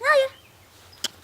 Hiya.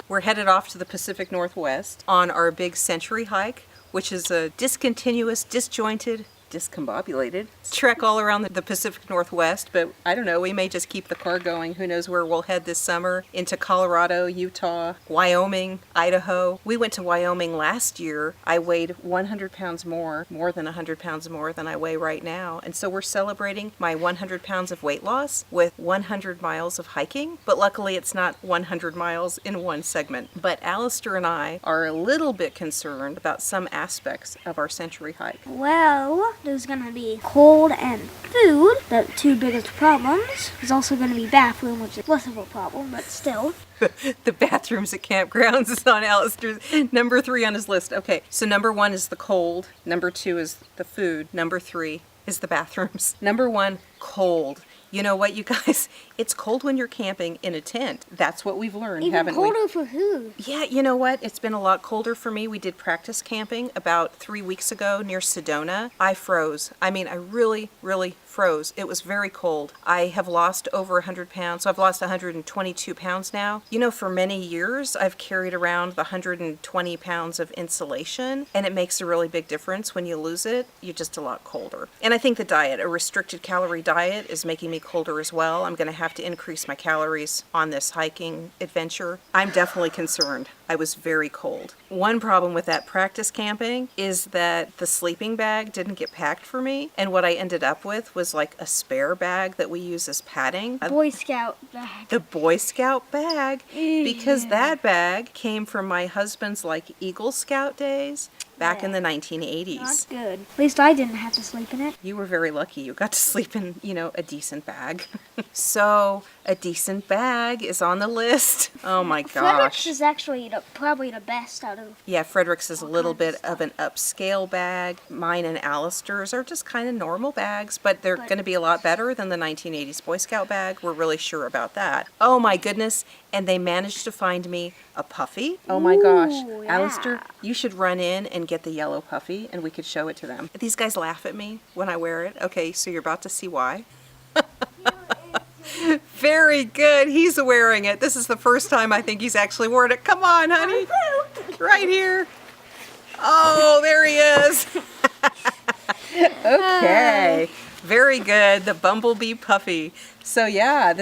We're headed off to the Pacific Northwest on our big century hike, which is a discontinuous, disjointed, discombobulated trek all around the Pacific Northwest, but I don't know, we may just keep the car going. Who knows where we'll head this summer? Into Colorado, Utah, Wyoming, Idaho. We went to Wyoming last year. I weighed 100 pounds more than 100 pounds more than I weigh right now. And so we're celebrating my 100 pounds of weight loss with 100 miles of hiking. But luckily it's not 100 miles in one segment. But Alistair and I are a little bit concerned about some aspects of our century hike. Well, there's gonna be cold and food, the two biggest problems. There's also gonna be bathroom, which is less of a problem, but still. The bathrooms at campgrounds is on Alistair's number 3 on his list. Okay, so number 1 is the cold. Number 2 is the food. Number 3 is the bathrooms. Number 1, cold. You know what, you guys? It's cold when you're camping in a tent. That's what we've learned, haven't we? Even colder for who? Yeah, you know what? It's been a lot colder for me. We did practice camping about 3 weeks ago near Sedona. I froze. I mean, I really, really froze. It was very cold. I have lost over 100 pounds, so I've lost 122 pounds now. You know, for many years, I've carried around the 120 pounds of insulation, and it makes a really big difference when you lose it. You're just a lot colder. And I think the diet, a restricted calorie diet, is making me colder as well. I'm going to have to increase my calories on this hiking adventure. I'm definitely concerned. I was very cold. One problem with that practice camping is that the sleeping bag didn't get packed for me, and what I ended up with was like a spare bag that we use as padding. Boy Scout bag. The Boy Scout bag, because that bag came from my husband's like Eagle Scout days back in the 1980s. Not good. At least I didn't have to sleep in it. You were very lucky. You got to sleep in, a decent bag. So, a decent bag is on the list. Oh my gosh. Frederick's is actually probably the best out of... Yeah, Frederick's is a little bit of an upscale bag. Mine and Alistair's are just kind of normal bags, but they're going to be a lot better than the 1980s Boy Scout bag. We're really sure about that. Oh my goodness. And they managed to find me a puffy. Oh my gosh. Yeah. Alistair, you should run in and get the yellow puffy and we could show it to them. These guys laugh at me when I wear it. Okay, so you're about to see why. Very good. He's wearing it. This is the first time I think he's actually worn it. Come on, honey. Right here. Oh, there he is. Okay. Very good. The bumblebee puffy. So yeah,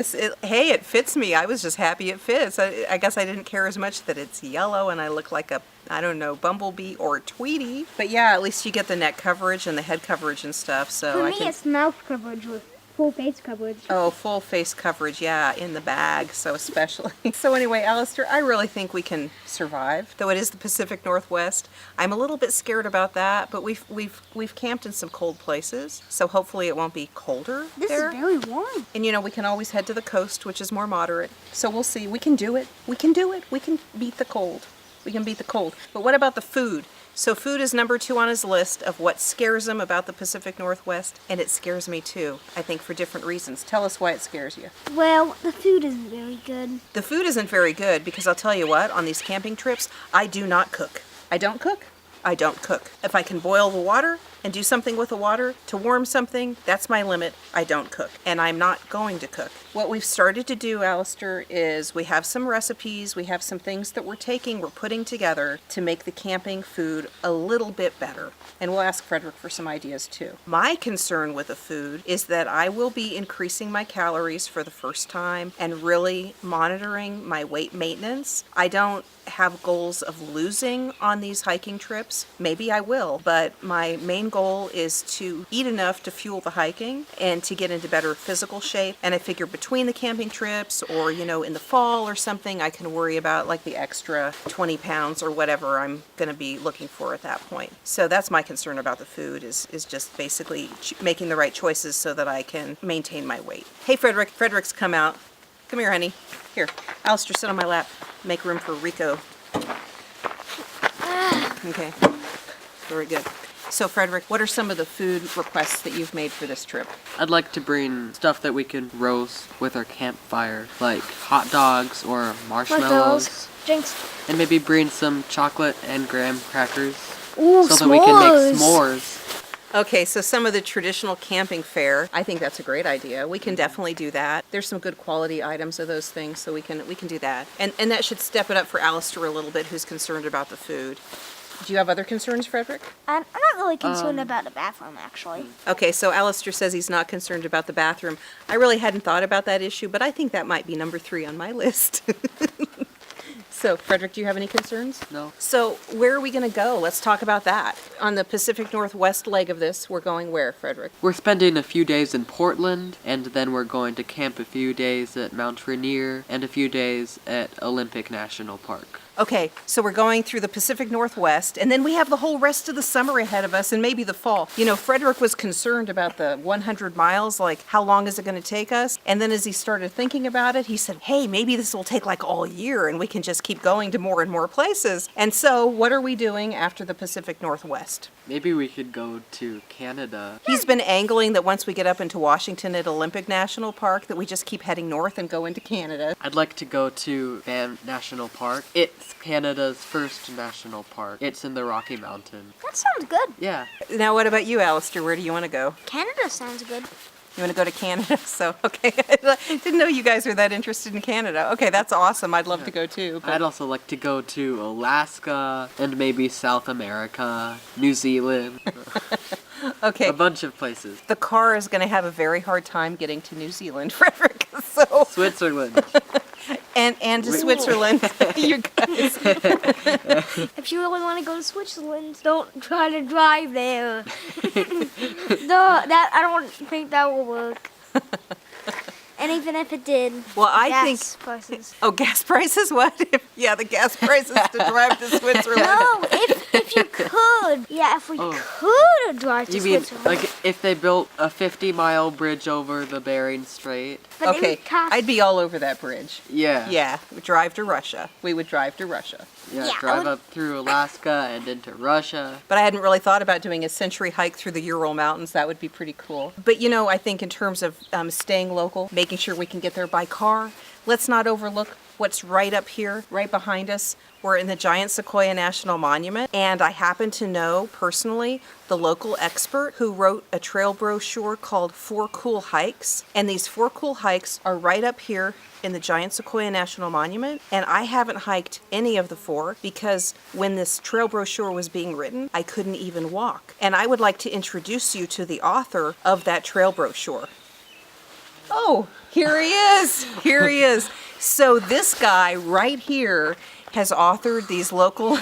hey, it fits me. I was just happy it fits. I guess I didn't care as much that it's yellow and I look like a, I don't know, bumblebee or Tweety. But yeah, at least you get the neck coverage and the head coverage and stuff. So For me, it's mouth coverage with full face coverage. Oh, full face coverage, yeah, in the bag, so especially. So anyway, Alistair, I really think we can survive, though it is the Pacific Northwest. I'm a little bit scared about that, but we've camped in some cold places, so hopefully it won't be colder there. This is very warm. And we can always head to the coast, which is more moderate. So we'll see. We can do it. We can do it. We can beat the cold. We can beat the cold. But what about the food? So food is number 2 on his list of what scares him about the Pacific Northwest, and it scares me too, I think for different reasons. Tell us why it scares you. Well, the food isn't very good. The food isn't very good because I'll tell you what, on these camping trips, I do not cook. I don't cook. I don't cook. If I can boil the water and do something with the water to warm something, that's my limit. I don't cook. And I'm not going to cook. What we've started to do, Alistair, is we have some recipes, we have some things that we're putting together to make the camping food a little bit better. And we'll ask Frederick for some ideas too. My concern with the food is that I will be increasing my calories for the first time and really monitoring my weight maintenance. I don't have goals of losing on these hiking trips. Maybe I will, but my main goal is to eat enough to fuel the hiking and to get into better physical shape. And I figure between the camping trips or, in the fall or something, I can worry about like the extra 20 pounds or whatever I'm going to be looking for at that point. So that's my concern about the food is just basically making the right choices so that I can maintain my weight. Hey, Frederick. Frederick's come out. Come here, honey. Here, Alistair, sit on my lap. Make room for Rico. Okay, very good. So Frederick, what are some of the food requests that you've made for this trip? I'd like to bring stuff that we can roast with our campfire, like hot dogs or marshmallows. Drinks. And maybe bring some chocolate and graham crackers Ooh, so s'mores. that we can make s'mores. Okay, so some of the traditional camping fare, I think that's a great idea. We can definitely do that. There's some good quality items of those things, so we can do that. And that should step it up for Alistair a little bit, who's concerned about the food. Do you have other concerns, Frederick? I'm not really concerned about the bathroom, actually. Okay, so Alistair says he's not concerned about the bathroom. I really hadn't thought about that issue, but I think that might be number 3 on my list. So, Frederick, do you have any concerns? No. So, where are we going to go? Let's talk about that. On the Pacific Northwest leg of this, we're going where, Frederick? We're spending a few days in Portland, and then we're going to camp a few days at Mount Rainier and a few days at Olympic National Park. Okay, so we're going through the Pacific Northwest, and then we have the whole rest of the summer ahead of us, and maybe the fall. You know, Frederick was concerned about the 100 miles, like how long is it going to take us? And then as he started thinking about it, he said, hey, maybe this will take like all year, and we can just keep going to more and more places. And so, what are we doing after the Pacific Northwest? Maybe we could go to Canada. He's been angling that once we get up into Washington at Olympic National Park, that we just keep heading north and go into Canada. I'd like to go to Banff National Park. It's Canada's first national park. It's in the Rocky Mountain. That sounds good. Yeah. Now, what about you, Alistair? Where do you want to go? Canada sounds good. You want to go to Canada? So, okay. I didn't know you guys were that interested in Canada. Okay, that's awesome. I'd love to go too. But... I'd also like to go to Alaska and maybe South America, New Zealand. Okay. A bunch of places. The car is going to have a very hard time getting to New Zealand, Frederick. So Switzerland. and to Switzerland, you guys. If you really want to go to Switzerland, don't try to drive there. No, I don't think that will work. And even if it did, Well, I gas think. prices. Oh, gas prices? What? Yeah, the gas prices to drive to Switzerland. No, if you could. Yeah, if we could drive to You mean Switzerland. like if they built a 50-mile bridge over the Bering Strait? But it Okay, would cost- I'd be all over that bridge. Yeah. Yeah, we'd drive to Russia. We would drive to Russia. Yeah, Yeah, I drive would- up through Alaska and into Russia. But I hadn't really thought about doing a century hike through the Ural Mountains. That would be pretty cool. But you know, I think in terms of staying local, making sure we can get there by car, let's not overlook what's right up here, right behind us. We're in the Giant Sequoia National Monument, and I happen to know personally the local expert who wrote a trail brochure called 4 Cool Hikes. And these 4 cool hikes are right up here in the Giant Sequoia National Monument, and I haven't hiked any of the 4 because when this trail brochure was being written, I couldn't even walk. And I would like to introduce you to the author of that trail brochure. Oh, here he is. Here he is. So this guy right here has authored these local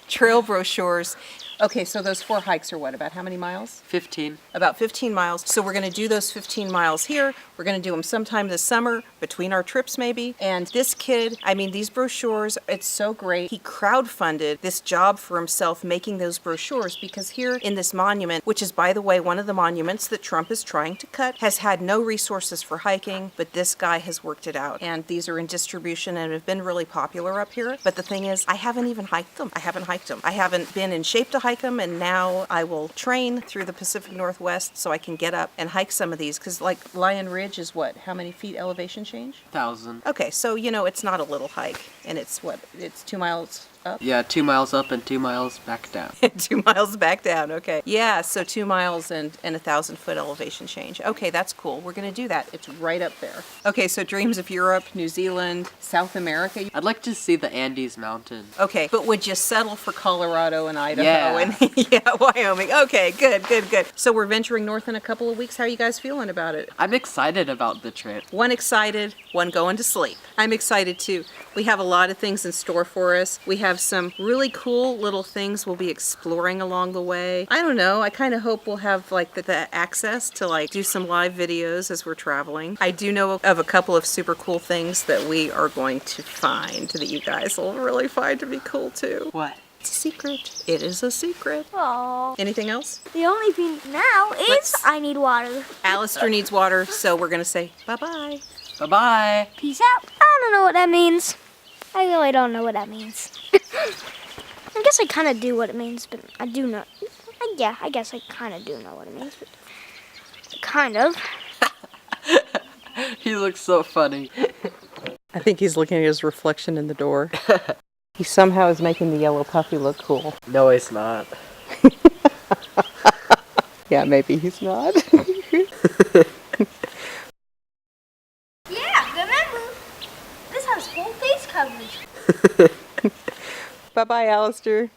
trail brochures. Okay, so those 4 hikes are what, about how many miles? 15. About 15 miles. So we're going to do those 15 miles here. We're going to do them sometime this summer, between our trips maybe. And this kid, I mean, these brochures, it's so great. He crowdfunded this job for himself making those brochures because here in this monument, which is, by the way, one of the monuments that Trump is trying to cut, has had no resources for hiking, but this guy has worked it out. And these are in distribution and have been really popular up here. But the thing is, I haven't even hiked them. I haven't been in shape to hike them, and now I will train through the Pacific Northwest so I can get up and hike some of these, because like Lion Ridge is what, how many feet elevation change? 1,000. Okay, so you know it's not a little hike, and it's what, it's 2 miles up? Yeah, 2 miles up and 2 miles back down. 2 miles back down, okay. Yeah, so 2 miles and 1,000-foot elevation change. Okay, that's cool. We're going to do that. It's right up there. Okay, so dreams of Europe, New Zealand, South America. I'd like to see the Andes Mountains. Okay, but would you settle for Colorado and Idaho Yeah. and yeah, Wyoming? Okay, good. So we're venturing north in a couple of weeks. How are you guys feeling about it? I'm excited about the trip. One excited, one going to sleep. I'm excited too. We have a lot of things in store for us. We have some really cool little things we'll be exploring along the way. I don't know, I kind of hope we'll have like the access to like do some live videos as we're traveling. I do know of a couple of super cool things that we are going to find that you guys will really find to be cool too. What? It's a secret. It is a secret. Aw. Anything else? The only thing now is Let's- I need water. Alistair needs water, so we're gonna say bye-bye. Bye-bye. Peace out. I don't know what that means. I really don't know what that means. I guess I kind of do what it means, but I do know. Yeah, I guess I kind of do know what it means, but kind of. He looks so funny. I think he's looking at his reflection in the door. He somehow is making the yellow puppy look cool. No, it's not. Yeah, maybe he's not. Yeah, remember, this has full face coverage. Bye-bye, Alistair.